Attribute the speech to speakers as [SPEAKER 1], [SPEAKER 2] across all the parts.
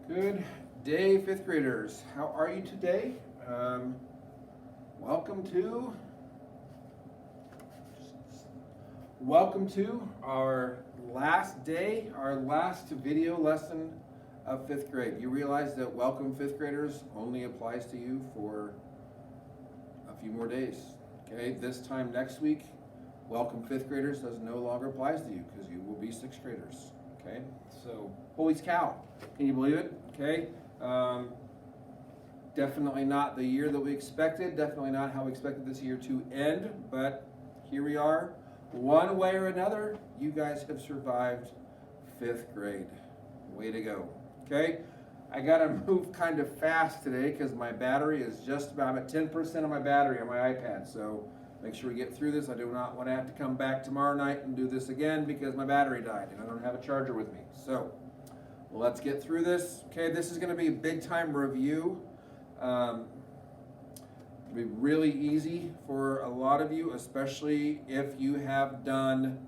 [SPEAKER 1] Good day, fifth graders. How are you today? Welcome to our last day, our last video lesson of fifth grade. You realize that welcome fifth graders only applies to you for a few more days. Okay, this time next week, welcome fifth graders does no longer applies to you because you will be sixth graders. Okay, so holy cow, can you believe it? Okay, definitely not the year that we expected, definitely not how we expected this year to end, but here we are. One way or another, you guys have survived fifth grade. Way to go. Okay, I gotta move kind of fast today because my battery is just about, I'm at 10% of my battery on my iPad, so make sure we get through this. I do not want to have to come back tomorrow night and do this again because my battery died and I don't have a charger with me. So let's get through this. Okay, this is going to be a big time review. It'll be really easy for a lot of you, especially if you have done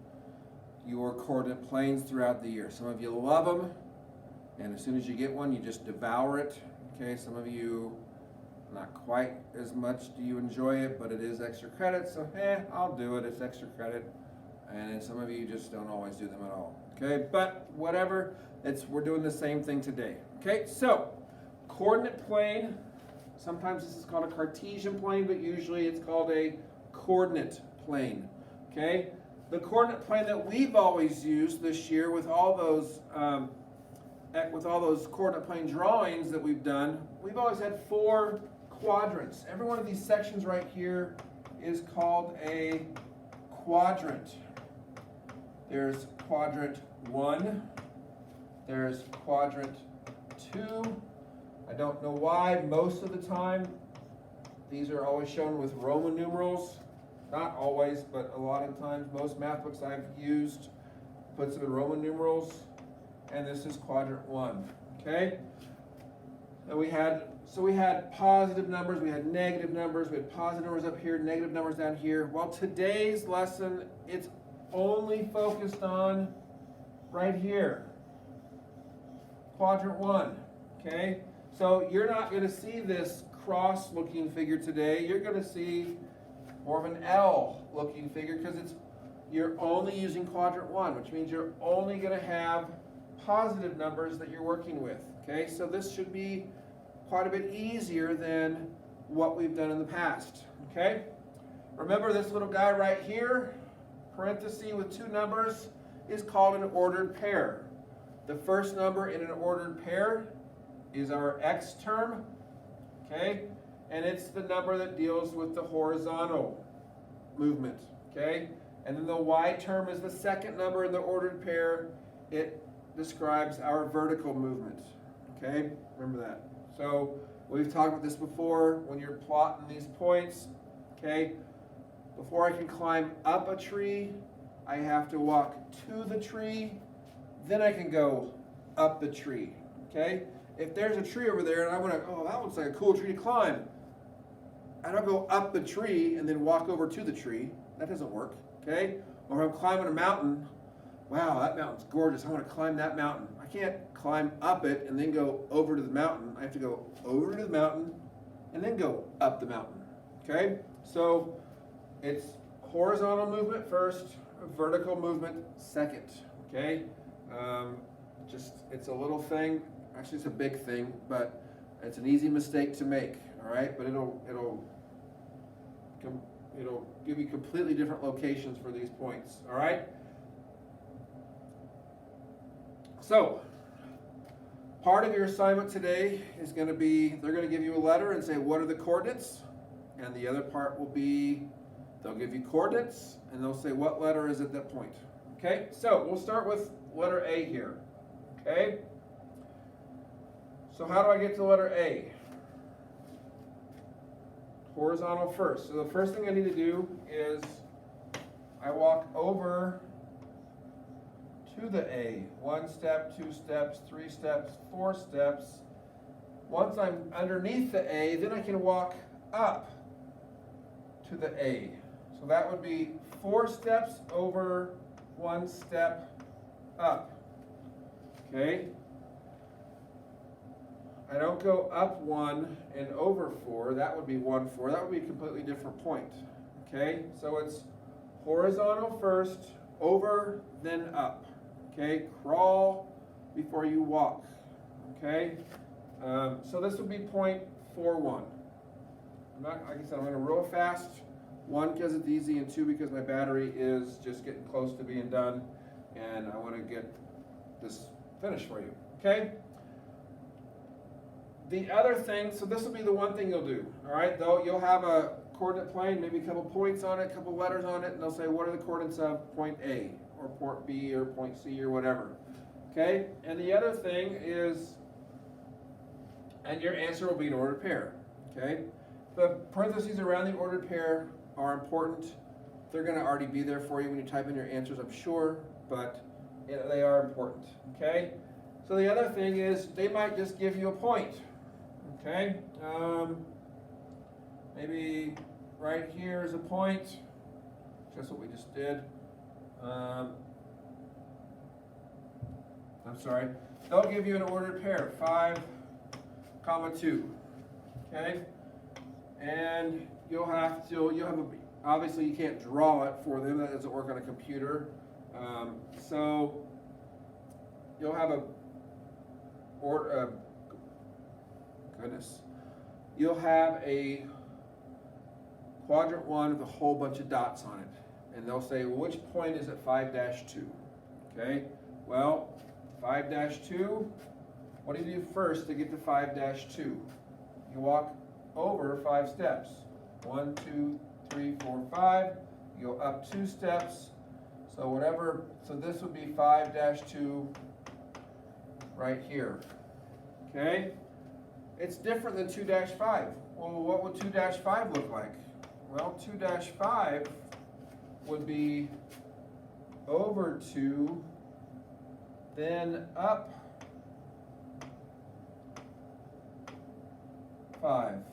[SPEAKER 1] your coordinate planes throughout the year. Some of you love them, and as soon as you get one, you just devour it. Okay, some of you not quite as much do you enjoy it, but it is extra credit, so I'll do it, it's extra credit. And then some of you just don't always do them at all. Okay, but whatever, we're doing the same thing today. Okay, so coordinate plane, sometimes this is called a Cartesian plane, but usually it's called a coordinate plane. Okay, the coordinate plane that we've always used this year with all those coordinate plane drawings that we've done, we've always had 4 quadrants. Every one of these sections right here is called a quadrant. There's quadrant 1, there's quadrant 2. I don't know why most of the time these are always shown with Roman numerals. Not always, but a lot of times, most math books I've used puts them in Roman numerals. And this is quadrant 1. Okay? And we had positive numbers, we had negative numbers, we had positive numbers up here, negative numbers down here. Well, today's lesson, it's only focused on right here, quadrant 1. Okay? So you're not going to see this cross-looking figure today. You're going to see more of an L-looking figure because you're only using quadrant 1, which means you're only going to have positive numbers that you're working with. Okay, so this should be quite a bit easier than what we've done in the past. Okay, remember this little guy right here, parenthesis with 2 numbers, is called an ordered pair. The first number in an ordered pair is our x term. Okay, and it's the number that deals with the horizontal movement. Okay, and then the y term is the second number in the ordered pair. It describes our vertical movement. Okay, remember that. So we've talked about this before when you're plotting these points. Okay, before I can climb up a tree, I have to walk to the tree, then I can go up the tree. Okay, if there's a tree over there and I want to, oh, that looks like a cool tree to climb, I don't go up the tree and then walk over to the tree. That doesn't work. Okay, or if I'm climbing a mountain, wow, that mountain's gorgeous, I want to climb that mountain. I can't climb up it and then go over to the mountain. I have to go over to the mountain and then go up the mountain. Okay, so it's horizontal movement first, vertical movement second. Okay, it's a little thing. Actually, it's a big thing, but it's an easy mistake to make. All right, but it'll give you completely different locations for these points. All right. So, part of your assignment today is going to be, they're going to give you a letter and say, what are the coordinates? And the other part will be, they'll give you coordinates, and they'll say, what letter is at that point? Okay, so we'll start with letter A here. Okay? So how do I get to letter A? Horizontal first. So the first thing I need to do is I walk over to the A. 1 step, 2 steps, 3 steps, 4 steps. Once I'm underneath the A, then I can walk up to the A. So that would be 4 steps over 1 step up. Okay? I don't go up 1 and over 4. That would be 1, 4. That would be a completely different point. Okay, so it's horizontal first, over, then up. Okay, crawl before you walk. Okay, so this would be point 41. Like I said, I'm going to roll fast. 1, because it's easy, and 2, because my battery is just getting close to being done, and I want to get this finished for you. Okay? The other thing, so this will be the one thing you'll do. All right? Though you'll have a coordinate plane, maybe a couple points on it, a couple letters on it, and they'll say, what are the coordinates of point A, or point B, or point C, or whatever. Okay? And the other thing is, and your answer will be an ordered pair. Okay? The parentheses around the ordered pair are important. They're going to already be there for you when you type in your answers, I'm sure, but they are important. Okay? So the other thing is they might just give you a point. Okay? Maybe right here is a point, just what we just did. I'm sorry. They'll give you an ordered pair, 5, 2. Okay? And you'll have obviously you can't draw it for them, that doesn't work on a computer. So you'll have you'll have a quadrant 1 with a whole bunch of dots on it. And they'll say, well, which point is at 5-2? Okay, well, 5-2, what do you do first to get to 5-2? You walk over 5 steps. 1, 2, 3, 4, 5. You go up 2 steps. So this would be 5-2 right here. Okay? It's different than 2-5. Well, what would 2-5 look like? Well, 2-5 would be over 2, then up 5.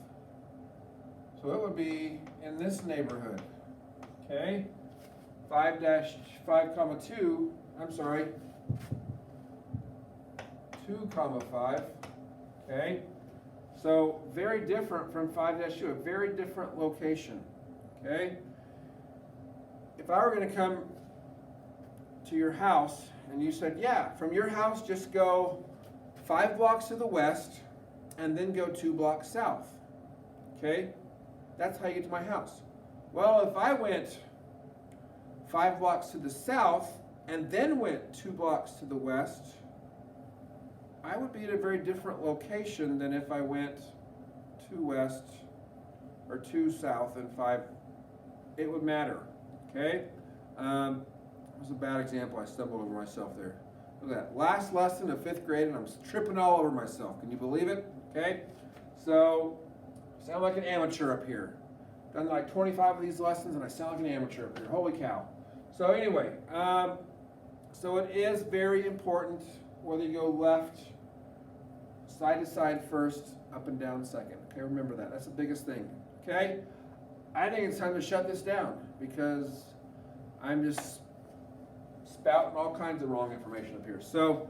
[SPEAKER 1] So it would be in this neighborhood. Okay? 5-5, 2, I'm sorry, 2, 5. Okay? So very different from 5-2, a very different location. Okay? If I were going to come to your house and you said, yeah, from your house just go 5 blocks to the west and then go 2 blocks south. Okay? That's how you get to my house. Well, if I went 5 blocks to the south and then went 2 blocks to the west, I would be at a very different location than if I went 2 west or 2 south and 5. It would matter. Okay? That was a bad example. I stumbled over myself there. Look at that. Last lesson of 5th grade and I'm tripping all over myself. Can you believe it? Okay? So, I sound like an amateur up here. Done like 25 of these lessons and I sound like an amateur up here. Holy cow. So anyway, so it is very important whether you go left, side to side first, up and down second. Okay, remember that. That's the biggest thing. Okay? I think it's time to shut this down because I'm just spouting all kinds of wrong information up here. So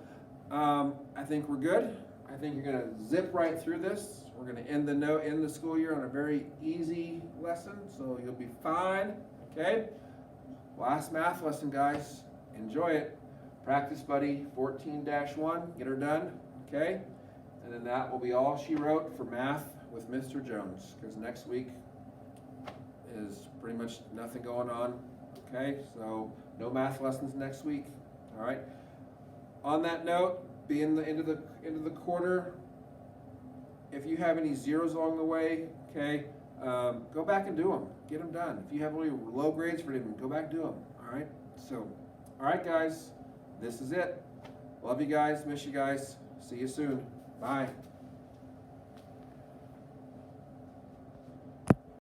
[SPEAKER 1] I think we're good. I think you're going to zip right through this. We're going to end the school year on a very easy lesson, so you'll be fine. Okay? Last math lesson, guys. Enjoy it. Practice Buddy 14-1. Get her done. Okay? And then that will be all she wrote for math with Mr. Jones, because next week is pretty much nothing going on. Okay? So no math lessons next week. All right? On that note, be in the end of the quarter. If you have any zeros along the way, okay, go back and do them. Get them done. If you have really low grades for them, go back and do them. All right? So, all right, guys, this is it. Love you guys. Miss you guys. See you soon. Bye.